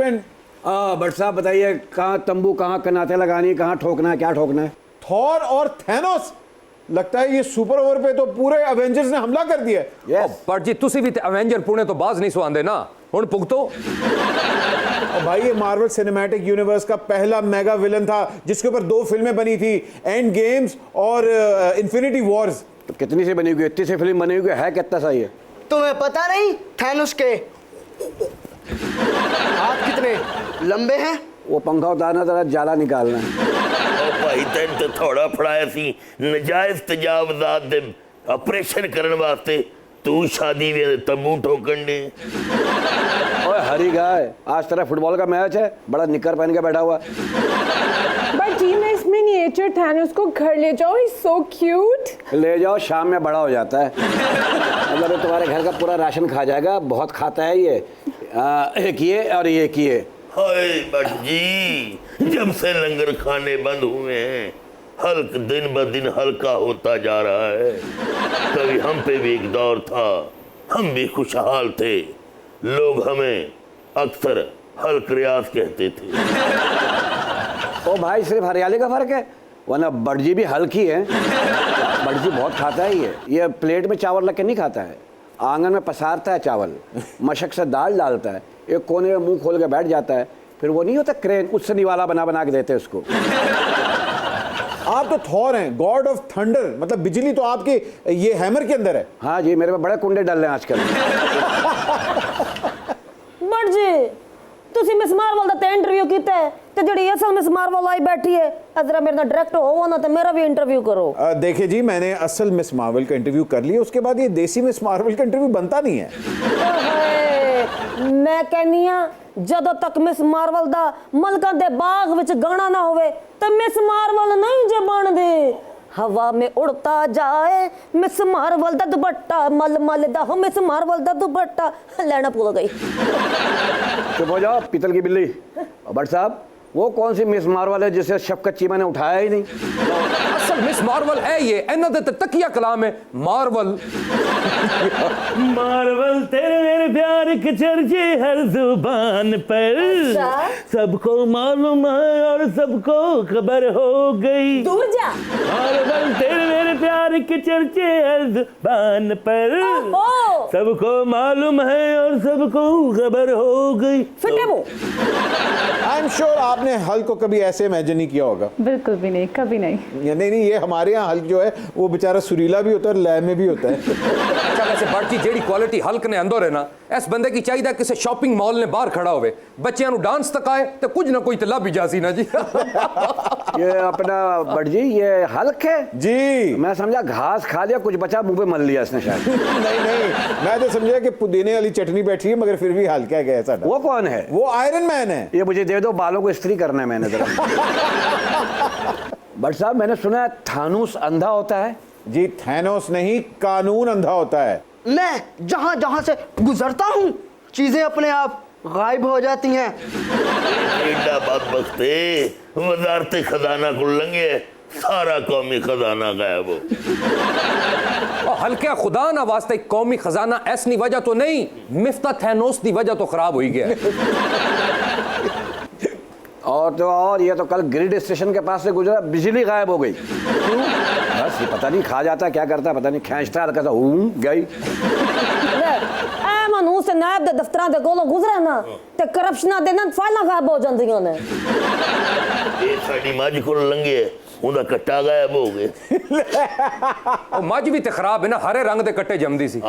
Friend. But साहब बताइए, कहाँ तंबू, कहाँ कनाते लगानी, कहाँ ठोकना है, क्या ठोकना है? थॉर और थैनोस, लगता है ये सुपर ओवर पे तो पूरे एवेंजर्स ने हमला कर दिया है। Yes. पर जी तुसी भी एवेंजर पुणे तो बाज नहीं सुआंदे ना, हुण भुगतो। और भाई ये मार्वल सिनेमैटिक यूनिवर्स का पहला मेगा विलन था जिसके ऊपर 2 फिल्में बनी थी, एंड गेम्स और इन्फिनिटी वॉर्स। तो कितनी सी बनी हुई है? इतनी सी फिल्म बनी हुई है कितना सा ये? तुम्हें पता नहीं थैनोस के हाथ कितने लंबे हैं? वो पंखा उतारना जरा जाला निकालना है। भाई तेन तो थोड़ा फड़ाया सी नजायज तजावजात दे ऑपरेशन करने वास्ते, तू शादी में तंबू ठोकन दे। ओए हरी गाय, आज तेरा फुटबॉल का मैच है, बड़ा निकर पहन के बैठा हुआ है। बट जी मैं इस मिनिएचर थैनोस को घर ले जाओ, ही सो क्यूट। ले जाओ, शाम में बड़ा हो जाता है। मतलब ये तुम्हारे घर का पूरा राशन खा जाएगा, बहुत खाता है ये। एक ये और एक ये। हाय बट जी, जब से लंगर खाने बंद हुए हैं हल्क दिन ब दिन हल्का होता जा रहा है। कभी हम पे भी एक दौर था, हम भी खुशहाल थे, लोग हमें अक्सर हल्क रियाज कहते थे। ओ भाई, सिर्फ हरियाली का फर्क है, वरना बड़जी भी हल्की है। बड़जी बहुत खाता है ये प्लेट में चावल रख के नहीं खाता है, आंगन में पसारता है चावल, मशक से दाल डालता है, एक कोने में मुंह खोल के बैठ जाता है, फिर वो नहीं होता क्रेन, उससे निवाला बना बना के देते हैं उसको। आप तो थॉर हैं, गॉड ऑफ थंडर, मतलब बिजली तो आपके ये हैमर के अंदर है। हाँ जी, मेरे में बड़े कुंडे डल रहे हैं आजकल। बट जी तुसी मिस मार्वल दा इंटरव्यू कीता है ते जेडी असल मिस मार्वल आई बैठी है, जरा मेरे नाल डायरेक्ट होवो ना ते मेरा भी इंटरव्यू करो। देखिए जी, मैंने असल मिस मार्वल का इंटरव्यू कर लिया, उसके बाद ये देसी मिस मार्वल का इंटरव्यू बनता नहीं है। मैं कहनी हां जदों तक मिस मार्वल दा मलका दे बाग विच गाना ना होवे ते मिस मार्वल नहीं जे बनदी। हवा में उड़ता जाए मिस मार्वल दा दुपट्टा, मल मल दा हो मिस मार्वल दा दुपट्टा, लेना भूल गई। चुप हो जाओ पीतल की बिल्ली। बट साहब, वो कौन सी मिस मार्वल है जिसे शफकत चीमा ने उठाया ही नहीं? असल मिस मार्वल है ये, इन्हां दे तकिया कलाम है मार्वल। मार्वल तेरे मेरे प्यार के चर्चे हर जुबान पर, सबको मालूम है और सबको खबर हो गई। दूर जा। मार्वल तेरे मेरे प्यार के चर्चे हर जुबान पर, सबको मालूम है और सबको खबर हो गई। फिटे वो आई एम श्योर आपने हल्क को कभी ऐसे इमेजिन नहीं किया होगा। बिल्कुल भी नहीं, कभी नहीं। नहीं, ये हमारे यहाँ हल्क जो है वो बेचारा सुरीला भी होता है और लय में भी होता है। अच्छा वैसे बढ़ती जेड़ी क्वालिटी हल्क ने अंदर है ना, इस बंदे की चाहिए किसी शॉपिंग मॉल ने बाहर खड़ा होवे, बच्चों को डांस तकाए तो कुछ ना कोई तो लभ ही जासी ना जी। ये अपना बट जी, ये हल्क है जी। मैं समझा घास खा लिया, कुछ बचा मुंह पे मल लिया इसने शायद। नहीं, मैं तो समझा कि पुदीने वाली चटनी बैठी है, मगर फिर भी हल्क है गया साਡਾ। वो कौन है? वो आयरन मैन है। ये मुझे दे दो, बालों को इस्त्री करना है मैंने जरा। बट साहब, मैंने सुना है थानोस अंधा होता है। जी थैनोस नहीं, कानून अंधा होता है। मैं जहां जहां से गुजरता हूं चीजें अपने आप गायब हो जाती हैं। एडा बदबख्ते, वजारत खजाना को लंगे सारा कौमी खजाना गायब हो। और हल्के खुदा ना वास्ते कौमी खजाना ऐसी वजह तो नहीं, मिफ्ता थैनोस की वजह तो खराब हो ही गया। और तो और, ये तो कल ग्रिड स्टेशन के पास से गुजरा, बिजली गायब हो गई। क्यों? बस ये पता नहीं खा जाता क्या करता है, पता नहीं, खींचता हल्का सा गई। मनु से नायब दे दफ्तरां दे कोलों गुजरे ना ते करप्शन दे ना फाइलां गायब हो जांदियां ने। ये साडी मज को लंगे उनका कट्टा गायब हो गए। और मज भी तो खराब है ना, हरे रंग दे कट्टे जमदी सी।